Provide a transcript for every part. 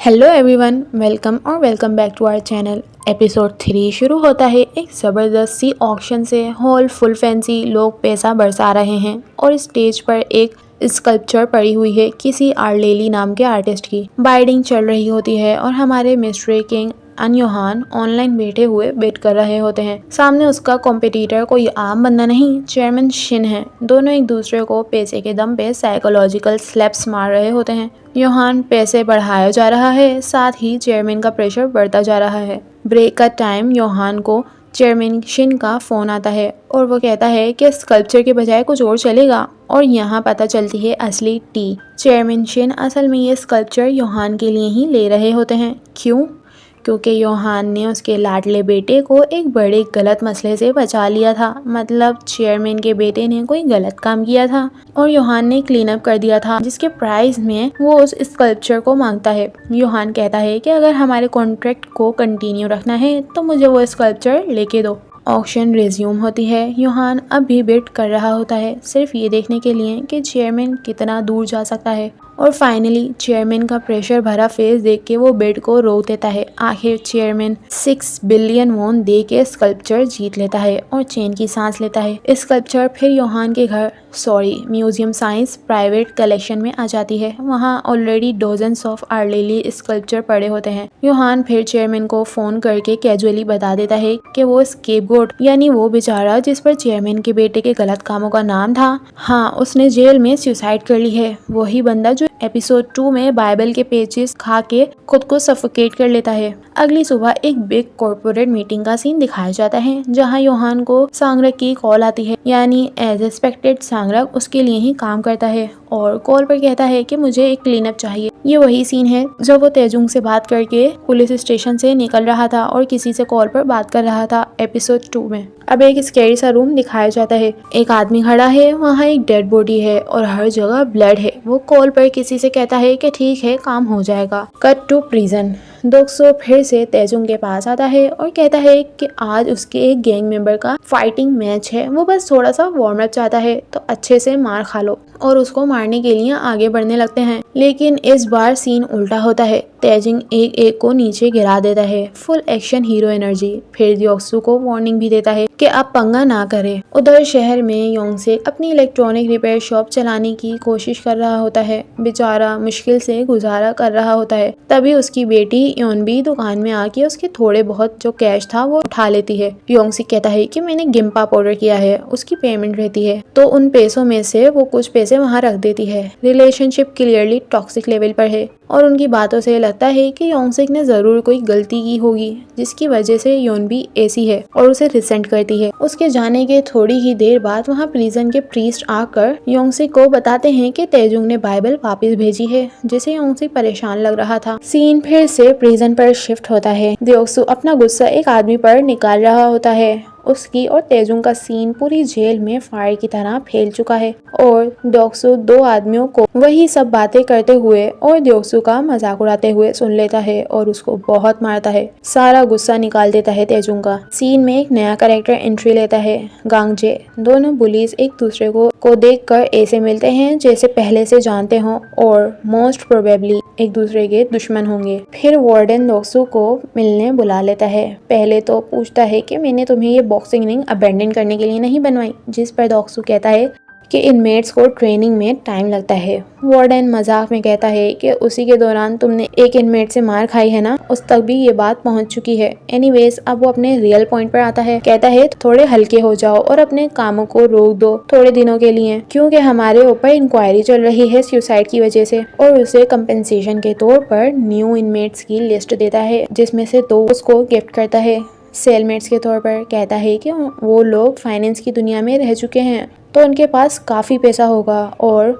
Hello everyone, welcome back to our channel. Episode 3 शुरू होता है एक ज़बरदस्त सी ऑक्शन से। हॉल फुल फैंसी, लोग पैसा बरसा रहे हैं और स्टेज पर एक स्कल्पचर पड़ी हुई है किसी आर्लेली नाम के आर्टिस्ट की। बाइडिंग चल रही होती है और हमारे मिस्ट्री किंग योहान ऑनलाइन बैठे हुए बेट कर रहे होते हैं। सामने उसका कॉम्पिटिटर कोई आम बंदा नहीं, चेयरमैन शिन है। दोनों एक दूसरे को पैसे के दम पे साइकोलॉजिकल स्लैप्स मार रहे होते हैं। योहान पैसे बढ़ाया जा रहा है, साथ ही चेयरमैन का प्रेशर बढ़ता जा रहा है। ब्रेक का टाइम योहान को चेयरमैन शिन का फोन आता है और वो कहता है कि स्कल्पचर के बजाय कुछ और चलेगा। और यहाँ पता चलती है असली टी। चेयरमैन शिन असल में ये स्कल्पचर योहान के लिए ही ले रहे होते हैं। क्यों? क्योंकि योहान ने उसके लाडले बेटे को एक बड़े गलत मसले से बचा लिया था। मतलब चेयरमैन के बेटे ने कोई गलत काम किया था और योहान ने क्लीन अप कर दिया था, जिसके प्राइस में वो उस स्कल्पचर को मांगता है। योहान कहता है कि अगर हमारे कॉन्ट्रैक्ट को कंटिन्यू रखना है तो मुझे वो स्कल्पचर लेके दो। ऑक्शन रिज्यूम होती है। योहान अब भी बिड कर रहा होता है, सिर्फ ये देखने के लिए कि चेयरमैन कितना दूर जा सकता है। और फाइनली चेयरमैन का प्रेशर भरा फेस देख के वो बिड को रोक देता है। आखिर चेयरमैन 6 बिलियन वॉन दे के स्कल्पचर जीत लेता है और चैन की सांस लेता है। स्कल्पचर फिर योहान के घर म्यूजियम साइंस प्राइवेट कलेक्शन में आ जाती है। वहाँ ऑलरेडी डोजन्स ऑफ आर्लेली स्कल्पचर पड़े होते हैं। योहान फिर चेयरमैन को फोन करके कैजुअली बता देता है कि वो स्केपगोट यानी वो बेचारा जिस पर चेयरमैन के बेटे के गलत कामों का नाम था, हाँ, उसने जेल में सुसाइड कर ली है। वही बंदा जो एपिसोड 2 में बाइबल के पेजेस खा के खुद को सफोकेट कर लेता है। अगली सुबह एक बिग कॉर्पोरेट मीटिंग का सीन दिखाया जाता है, जहां योहान को सांगरक की कॉल आती है। यानी एज एक्सपेक्टेड सांगरक उसके लिए ही काम करता है और कॉल पर कहता है कि मुझे एक क्लीन अप चाहिए। ये वही सीन है जब वो तेजुंग से बात करके पुलिस स्टेशन से निकल रहा था और किसी से कॉल पर बात कर रहा था एपिसोड 2 में। अब एक स्कैरी सा रूम दिखाया जाता है। एक आदमी खड़ा है, वहाँ एक डेड बॉडी है और हर जगह ब्लड है। वो कॉल पर किसी से कहता है कि ठीक है, काम हो जाएगा। Cut to prison. दोक्सो फिर से तेजुंग के पास आता है और कहता है कि आज उसके एक गैंग मेंबर का फाइटिंग मैच है, वो बस थोड़ा सा वार्म अप चाहता है, तो अच्छे से मार खा लो। और उसको मारने के लिए आगे बढ़ने लगते हैं, लेकिन इस बार सीन उल्टा होता है। तेजिंग एक एक को नीचे गिरा देता है। Full action hero energy. फिर योक्सु को वार्निंग भी देता है कि आप पंगा ना करें। उधर शहर में योंगसे अपनी इलेक्ट्रॉनिक रिपेयर शॉप चलाने की कोशिश कर रहा होता है। बेचारा मुश्किल से गुजारा कर रहा होता है। तभी उसकी बेटी योनबी दुकान में आके उसके थोड़े बहुत जो कैश था वो उठा लेती है। योंगसी कहता है कि मैंने गिम्पा ऑर्डर किया है, उसकी पेमेंट रहती है, तो उन पैसों में से वो कुछ पैसे वहाँ रख देती है। रिलेशनशिप क्लियरली टॉक्सिक लेवल पर है और उनकी बातों से लगता है कि योंगसिक ने जरूर कोई गलती की होगी, जिसकी वजह से योनबी ऐसी है और उसे रिसेंट करती है। उसके जाने के थोड़ी ही देर बाद वहाँ प्रिजन के प्रीस्ट आकर योंगसिक को बताते हैं कि तेजुंग ने बाइबल वापस भेजी है, जिसे योंगसिक परेशान लग रहा था। सीन फिर से प्रिजन पर शिफ्ट होता है। द्योक्सु अपना गुस्सा एक आदमी पर निकाल रहा होता है। उसकी और तेजुंग का सीन पूरी जेल में फायर की तरह फैल चुका है और द्योक्सु दो आदमियों को वही सब बातें करते हुए और द्योक्सु का मजाक उड़ाते हुए सुन लेता है और उसको बहुत मारता है। सारा गुस्सा निकाल देता है तेजुंग का। सीन में एक नया कैरेक्टर एंट्री लेता है, गांगजे। दोनों बुलीज एक दूसरे को देखकर ऐसे मिलते हैं जैसे पहले से जानते हों और मोस्ट प्रोबेबली एक दूसरे के दुश्मन होंगे। फिर वार्डन द्योक्सु को मिलने बुला लेता है। पहले तो पूछता है कि मैंने तुम्हें ये बॉक्सिंग रिंग अबेंडन करने के लिए नहीं बनवाई, जिस पर द्योक्सु कहता है कि इनमेट्स को ट्रेनिंग में टाइम लगता है। वार्डन मजाक में कहता है कि उसी के दौरान तुमने एक इनमेट से मार खाई है ना, उस तक भी ये बात पहुंच चुकी है। एनीवेज, अब वो अपने रियल पॉइंट पर आता है। कहता है थोड़े हल्के हो जाओ और अपने कामों को रोक दो थोड़े दिनों के लिए, क्योंकि हमारे ऊपर इंक्वायरी चल रही है सुसाइड की वजह से। और उसे कंपेंसेशन के तौर पर न्यू इनमेट्स की लिस्ट देता है, जिसमें से 2 उसको गिफ्ट करता है सेलमेट्स के तौर पर। कहता है कि वो लोग फाइनेंस की दुनिया में रह चुके हैं, तो उनके पास काफ़ी पैसा होगा और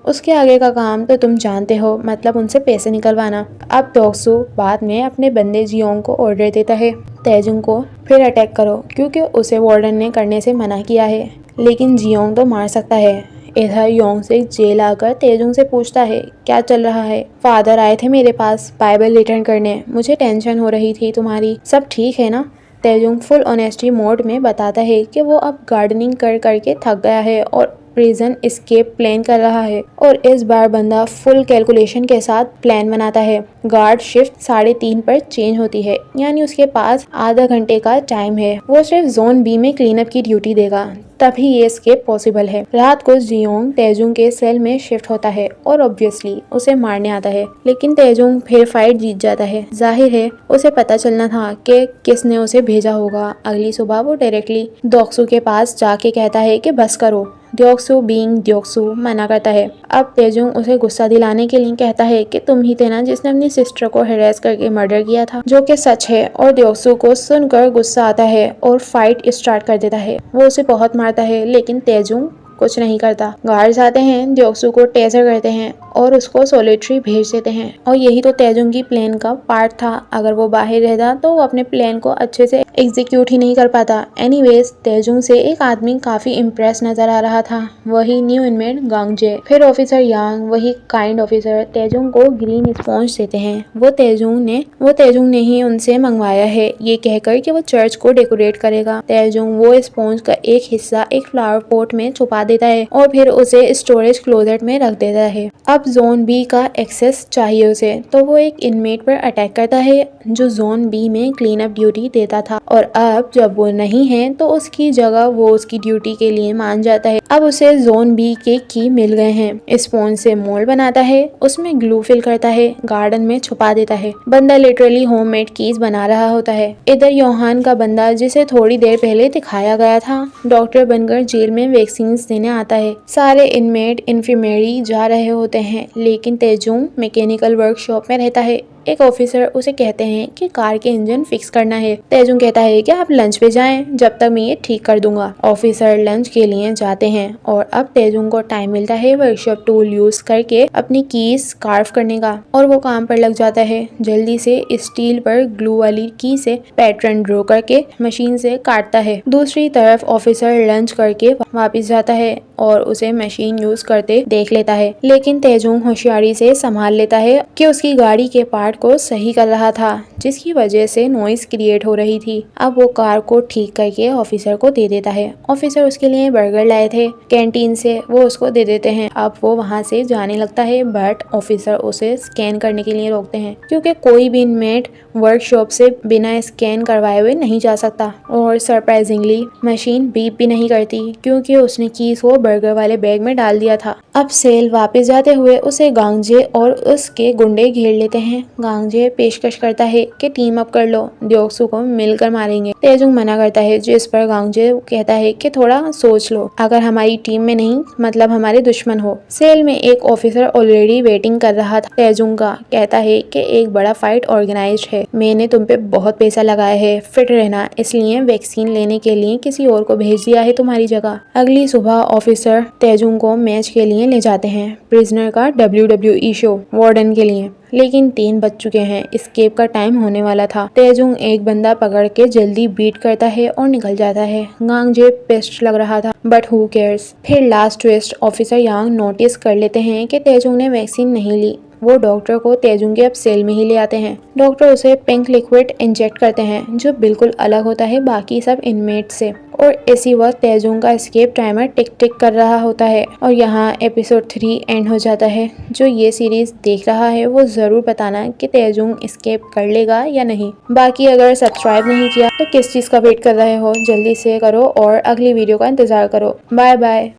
उसके आगे का काम तो तुम जानते हो, मतलब उनसे पैसे निकलवाना। अब द्योक्सु बाद में अपने बंदे जियोंग को ऑर्डर देता है तेजुंग को फिर अटैक करो, क्योंकि उसे वार्डन ने करने से मना किया है, लेकिन जियोंग तो मार सकता है। इधर योंगसिक जेल आकर तेजुंग से पूछता है क्या चल रहा है। फादर आए थे मेरे पास बाइबल रिटर्न करने, मुझे टेंशन हो रही थी तुम्हारी, सब ठीक है ना। तेजुंग फुल ऑनेस्टी मोड में बताता है कि वो अब गार्डनिंग कर करके थक गया है और प्रिजन एस्केप प्लान कर रहा है और इस बार बंदा फुल कैलकुलेशन के साथ प्लान बनाता है। गार्ड शिफ्ट 3:30 पर चेंज होती है, यानी उसके पास आधा घंटे का टाइम है। वो सिर्फ जोन बी में क्लीनअप की ड्यूटी देगा, तभी ये एस्केप पॉसिबल है। रात को जियोंग तेजुंग के सेल में शिफ्ट होता है और ऑब्वियसली उसे मारने आता है, लेकिन तेजुंग फिर फाइट जीत जाता है। जाहिर है उसे पता चलना था कि किसने उसे भेजा होगा। अगली सुबह वो डायरेक्टली दोक्सू के पास जाके कहता है कि बस करो। द्योक्सू बीइंग द्योक्सू मना करता है। अब तेजुंग उसे गुस्सा दिलाने के लिए कहता है कि तुम ही थे ना जिसने अपनी सिस्टर को हैरेस करके मर्डर किया था, जो कि सच है। और द्योक्सू को सुनकर गुस्सा आता है और फाइट स्टार्ट कर देता है। वो उसे बहुत मारता है, लेकिन तेजुंग कुछ नहीं करता। गार्ड्स आते हैं, द्योक्सू को टेजर करते हैं और उसको सोलिटरी भेज देते हैं। और यही तो तेजुंग की प्लान का पार्ट था। अगर वो बाहर रहता तो वो अपने प्लान को अच्छे से एग्जीक्यूट ही नहीं कर पाता। एनीवेज, तेजुंग से एक आदमी काफी इम्प्रेस नजर आ रहा था, वही न्यू इनमेट गांगजे। फिर ऑफिसर यांग, वही काइंड ऑफिसर, तेजुंग को ग्रीन स्पॉन्ज देते हैं। वो तेजुंग ने ही उनसे मंगवाया है, ये कहकर कि वो चर्च को डेकोरेट करेगा। तेजुंग वो स्पॉन्ज का एक हिस्सा एक फ्लावर पॉट में छुपा देता है और फिर उसे स्टोरेज क्लोजेट में रख देता है। अब जोन बी का एक्सेस चाहिए उसे, तो वो एक इनमेट पर अटैक करता है जो जोन बी में क्लीन अप ड्यूटी देता था। और अब जब वो नहीं है तो उसकी जगह वो उसकी ड्यूटी के लिए मान जाता है। अब उसे जोन बी के की मिल गए हैं। स्पॉन्ज से मोल्ड बनाता है, उसमें ग्लू फिल करता है, गार्डन में छुपा देता है। बंदा लिटरली होममेड कीज बना रहा होता है। इधर योहान का बंदा, जिसे थोड़ी देर पहले दिखाया गया था, डॉक्टर बनकर जेल में वैक्सीन देने आता है। सारे इनमेट इन्फर्मेरी जा रहे होते हैं, लेकिन तेजुंग मैकेनिकल वर्कशॉप में रहता है। एक ऑफिसर उसे कहते हैं कि कार के इंजन फिक्स करना है। तेजुंग कहता है कि आप लंच पे जाएं, जब तक मैं ये ठीक कर दूंगा। ऑफिसर लंच के लिए जाते हैं और अब तेजुंग को टाइम मिलता है वर्कशॉप टूल यूज करके अपनी कीज कार्व करने का, और वो काम पर लग जाता है। जल्दी से स्टील पर ग्लू वाली की से पैटर्न ड्रॉ करके मशीन से काटता है। दूसरी तरफ ऑफिसर लंच करके वापिस जाता है और उसे मशीन यूज करते देख लेता है, लेकिन तेजुंग होशियारी से संभाल लेता है कि उसकी गाड़ी के पार्ट को सही कर रहा था, जिसकी वजह से नॉइस क्रिएट हो रही थी। अब वो कार को ठीक करके ऑफिसर को दे देता है। ऑफिसर उसके लिए बर्गर लाए थे कैंटीन से, वो उसको दे देते हैं। अब वो वहाँ से जाने लगता है, बट ऑफिसर उसे स्कैन करने के लिए रोकते हैं, क्योंकि कोई भी इनमेट वर्कशॉप से बिना स्कैन करवाए हुए नहीं जा सकता। और सरप्राइजिंगली मशीन बीप भी नहीं करती, क्योंकि उसने कीज को बर्गर वाले बैग में डाल दिया था। अब सेल वापस जाते हुए उसे गांगजे और उसके गुंडे घेर लेते हैं। गांगजे पेशकश करता है कि टीम अप कर लो, द्योक्सू को मिलकर मारेंगे। तेजुंग मना करता है, जिस पर गांगजे कहता है कि थोड़ा सोच लो, अगर हमारी टीम में नहीं मतलब हमारे दुश्मन हो। सेल में एक ऑफिसर ऑलरेडी वेटिंग कर रहा था। तेजुंग का कहता है कि एक बड़ा फाइट ऑर्गेनाइज्ड है, मैंने तुम पे बहुत पैसा लगाया है, फिट रहना, इसलिए वैक्सीन लेने के लिए किसी और को भेज दिया है तुम्हारी जगह। अगली सुबह ऑफिसर तेजुंग को मैच के लिए ले जाते हैं, प्रिजनर का WWE शो वार्डन के लिए, लेकिन 3 बज चुके हैं, एस्केप का टाइम होने वाला था। तेजुंग एक बंदा पकड़ के जल्दी बीट करता है और निकल जाता है। गांगजे पेस्ट लग रहा था, बट हु केयर्स। फिर लास्ट ट्विस्ट, ऑफिसर यांग नोटिस कर लेते हैं कि तेजुंग ने वैक्सीन नहीं ली। वो डॉक्टर को तेजुंग के अब सेल में ही ले आते हैं। डॉक्टर उसे पिंक लिक्विड इंजेक्ट करते हैं, जो बिल्कुल अलग होता है बाकी सब इनमेट से। और इसी वक्त तेजुंग का एस्केप टाइमर टिक टिक कर रहा होता है। और यहाँ एपिसोड 3 एंड हो जाता है। जो ये सीरीज देख रहा है वो जरूर बताना कि तेजुंग एस्केप कर लेगा या नहीं। बाकी अगर सब्सक्राइब नहीं किया तो किस चीज का वेट कर रहे हो, जल्दी से करो और अगली वीडियो का इंतजार करो। Bye bye.